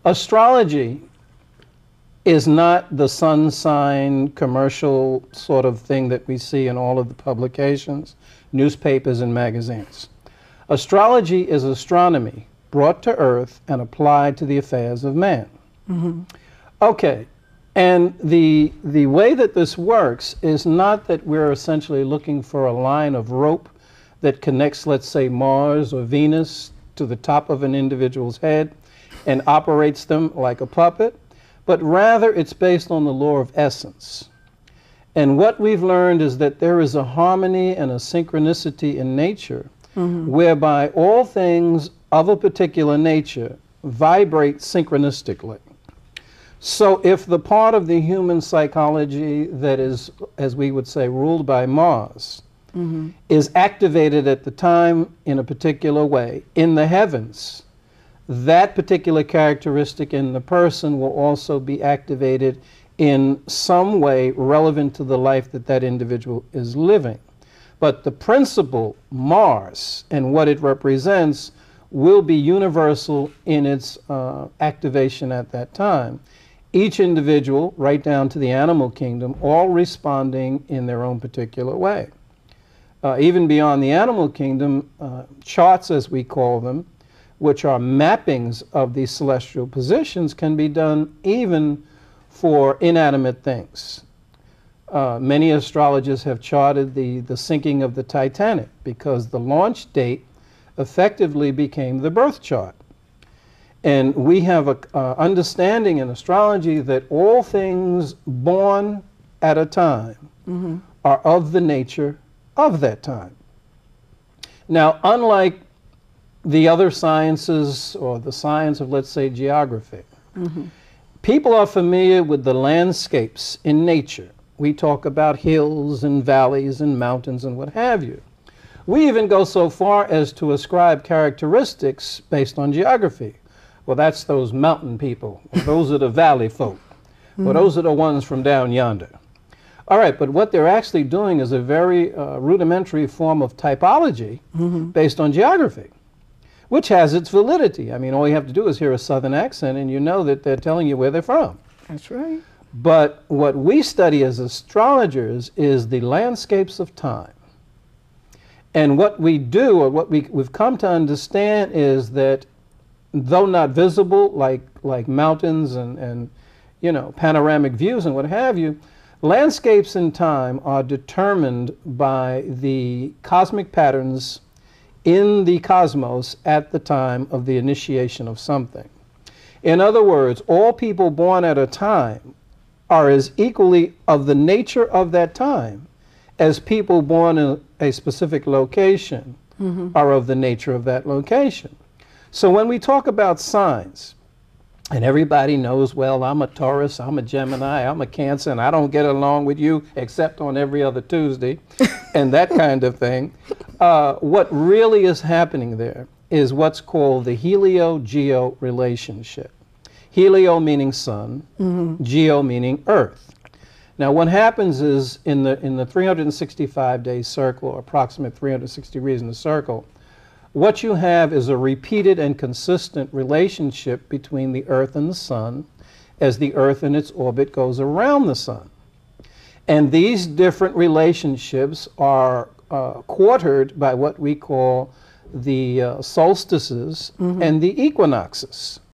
Astrology is not the sun sign commercial sort of thing that we see in all of the publications, newspapers, and magazines. Astrology is astronomy brought to Earth and applied to the affairs of man. Mm-hmm. Okay, and the way that this works is not that we're essentially looking for a line of rope that connects, let's say, Mars or Venus to the top of an individual's head and operates them like a puppet, but rather it's based on the law of essence. And what we've learned is that there is a harmony and a synchronicity in nature, mm-hmm. whereby all things of a particular nature vibrate synchronistically. So if the part of the human psychology that is, as we would say, ruled by Mars, mm-hmm. is activated at the time in a particular way in the heavens, that particular characteristic in the person will also be activated in some way relevant to the life that that individual is living. But the principle, Mars, and what it represents will be universal in its activation at that time. Each individual, right down to the animal kingdom, all responding in their own particular way. Even beyond the animal kingdom, charts, as we call them, which are mappings of these celestial positions, can be done even for inanimate things. Many astrologers have charted the sinking of the Titanic because the launch date effectively became the birth chart. And we have an understanding in astrology that all things born at a time mm-hmm. are of the nature of that time. Now, unlike the other sciences or the science of, let's say, geography, mm-hmm. people are familiar with the landscapes in nature. We talk about hills and valleys and mountains and what have you. We even go so far as to ascribe characteristics based on geography. Well, that's those mountain people, or those are the valley folk, mm-hmm. or those are the ones from down yonder. All right, but what they're actually doing is a very rudimentary form of typology mm-hmm. based on geography, which has its validity. I mean, all you have to do is hear a southern accent and you know that they're telling you where they're from. That's right. But what we study as astrologers is the landscapes of time. And what we do, or what we've come to understand, is that though not visible like mountains and you know, panoramic views and what have you, landscapes in time are determined by the cosmic patterns in the cosmos at the time of the initiation of something. In other words, all people born at a time are as equally of the nature of that time as people born in a specific location mm-hmm. are of the nature of that location. So when we talk about signs, and everybody knows, well, I'm a Taurus, I'm a Gemini, I'm a Cancer, and I don't get along with you except on every other Tuesday, and that kind of thing. What really is happening there is what's called the helio-geo relationship. Helio meaning sun, mm-hmm. geo meaning earth. Now what happens is in the 365-day circle, or approximate 360 degrees in the circle, what you have is a repeated and consistent relationship between the Earth and the Sun as the Earth in its orbit goes around the Sun. And these different relationships are quartered by what we call the solstices mm-hmm. and the equinoxes.